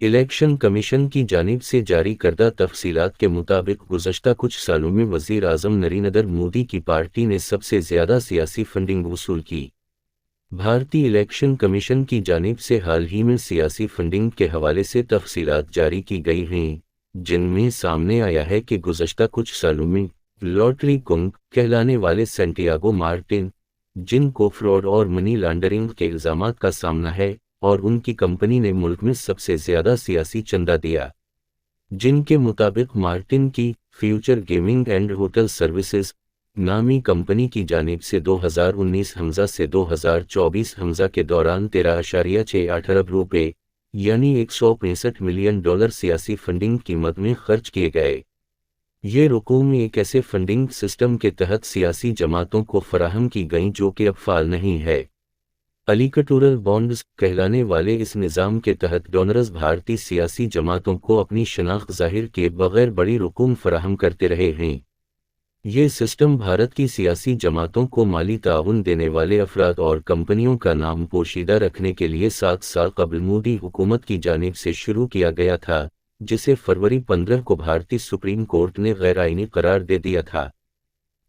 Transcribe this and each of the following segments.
Election commission کی جانب سے جاری کردہ تفصیلات کے مطابق گزشتہ کچھ سالوں میں وزیر اعظم نریندر مودی کی پارٹی نے سب سے زیادہ سیاسی فنڈنگ وصول کی۔ بھارتی الیکشن کمیشن کی جانب سے حال ہی میں سیاسی فنڈنگ کے حوالے سے تفصیلات جاری کی گئی ہیں، جن میں سامنے آیا ہے کہ گزشتہ کچھ سالوں میں لاٹری کنگ کہلانے والے سینٹیاگو مارٹن، جن کو فراڈ اور منی لانڈرنگ کے الزامات کا سامنا ہے، اور ان کی کمپنی نے ملک میں سب سے زیادہ سیاسی چندہ دیا، جن کے مطابق مارٹن کی future gaming and hotel services نامی کمپنی کی جانب سے 2019 سے 2024 کے دوران 13.68 ارب روپے یعنی $165 ملین سیاسی فنڈنگ قیمت میں خرچ کیے گئے۔ یہ رقوم ایک ایسے فنڈنگ سسٹم کے تحت سیاسی جماعتوں کو فراہم کی گئیں جو کہ اب فعال نہیں ہے۔ الیکٹورل بانڈز کہلانے والے اس نظام کے تحت ڈونرز بھارتی سیاسی جماعتوں کو اپنی شناخت ظاہر کیے بغیر بڑی رقوم فراہم کرتے رہے ہیں۔ یہ سسٹم بھارت کی سیاسی جماعتوں کو مالی تعاون دینے والے افراد اور کمپنیوں کا نام پوشیدہ رکھنے کے لیے 7 سال قبل مودی حکومت کی جانب سے شروع کیا گیا تھا، جسے فروری 15 کو بھارتی سپریم کورٹ نے غیر آئینی قرار دے دیا تھا۔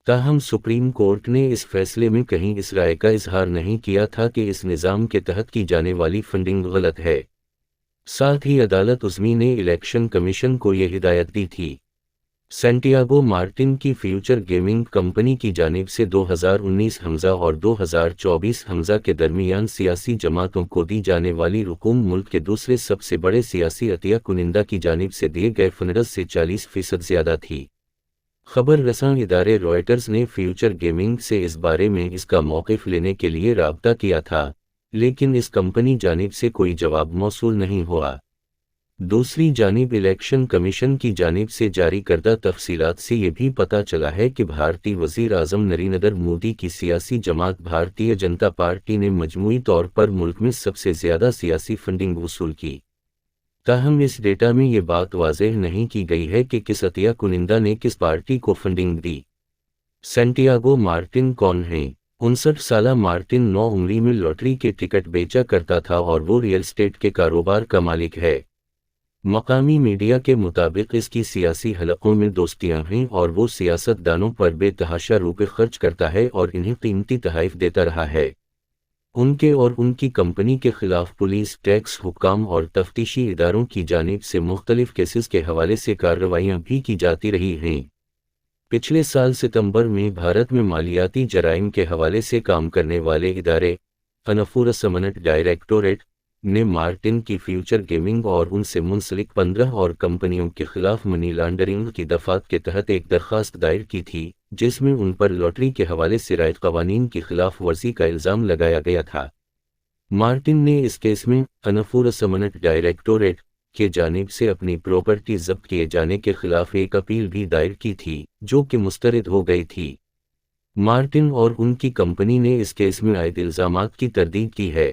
تاہم سپریم کورٹ نے اس فیصلے میں کہیں اس رائے کا اظہار نہیں کیا تھا کہ اس نظام کے تحت کی جانے والی فنڈنگ غلط ہے۔ ساتھ ہی عدالت عظمی نے الیکشن کمیشن کو یہ ہدایت دی تھی۔ سینٹیاگو مارٹن کی فیوچر گیمنگ کمپنی کی جانب سے 2019 اور 2024 کے درمیان سیاسی جماعتوں کو دی جانے والی رقوم ملک کے دوسرے سب سے بڑے سیاسی عطیہ کنندہ کی جانب سے دیے گئے فنڈز سے 40% زیادہ تھی۔ خبر رساں ادارے رائٹرز نے فیوچر گیمنگ سے اس بارے میں اس کا موقف لینے کے لیے رابطہ کیا تھا، لیکن اس کمپنی جانب سے کوئی جواب موصول نہیں ہوا۔ دوسری جانب الیکشن کمیشن کی جانب سے جاری کردہ تفصیلات سے یہ بھی پتہ چلا ہے کہ بھارتی وزیر اعظم نریندر مودی کی سیاسی جماعت بھارتیہ جنتا پارٹی نے مجموعی طور پر ملک میں سب سے زیادہ سیاسی فنڈنگ وصول کی۔ تاہم اس ڈیٹا میں یہ بات واضح نہیں کی گئی ہے کہ کس عطیہ کنندہ نے کس پارٹی کو فنڈنگ دی۔ سینٹیاگو مارٹن کون ہیں؟ 59 سالہ مارٹن 9 انگلی میں لاٹری کے ٹکٹ بیچا کرتا تھا اور وہ ریئل اسٹیٹ کے کاروبار کا مالک ہے۔ مقامی میڈیا کے مطابق اس کی سیاسی حلقوں میں دوستیاں ہیں اور وہ سیاست دانوں پر بے تحاشا روپے خرچ کرتا ہے اور انہیں قیمتی تحائف دیتا رہا ہے۔ ان کے اور ان کی کمپنی کے خلاف پولیس، ٹیکس حکام اور تفتیشی اداروں کی جانب سے مختلف کیسز کے حوالے سے کارروائیاں بھی کی جاتی رہی ہیں۔ پچھلے سال ستمبر میں بھارت میں مالیاتی جرائم کے حوالے سے کام کرنے والے ادارے انفورسمنٹ ڈائریکٹوریٹ نے مارٹن کی فیوچر گیمنگ اور ان سے منسلک 15 اور کمپنیوں کے خلاف منی لانڈرنگ کی دفعات کے تحت ایک درخواست دائر کی تھی، جس میں ان پر لاٹری کے حوالے سے رائج قوانین کی خلاف ورزی کا الزام لگایا گیا تھا۔ مارٹن نے اس کیس میں انفورسمنٹ ڈائریکٹوریٹ کی جانب سے اپنی پراپرٹی ضبط کیے جانے کے خلاف ایک اپیل بھی دائر کی تھی، جو کہ مسترد ہو گئی تھی۔ مارٹن اور ان کی کمپنی نے اس کیس میں عائد الزامات کی تردید کی ہے۔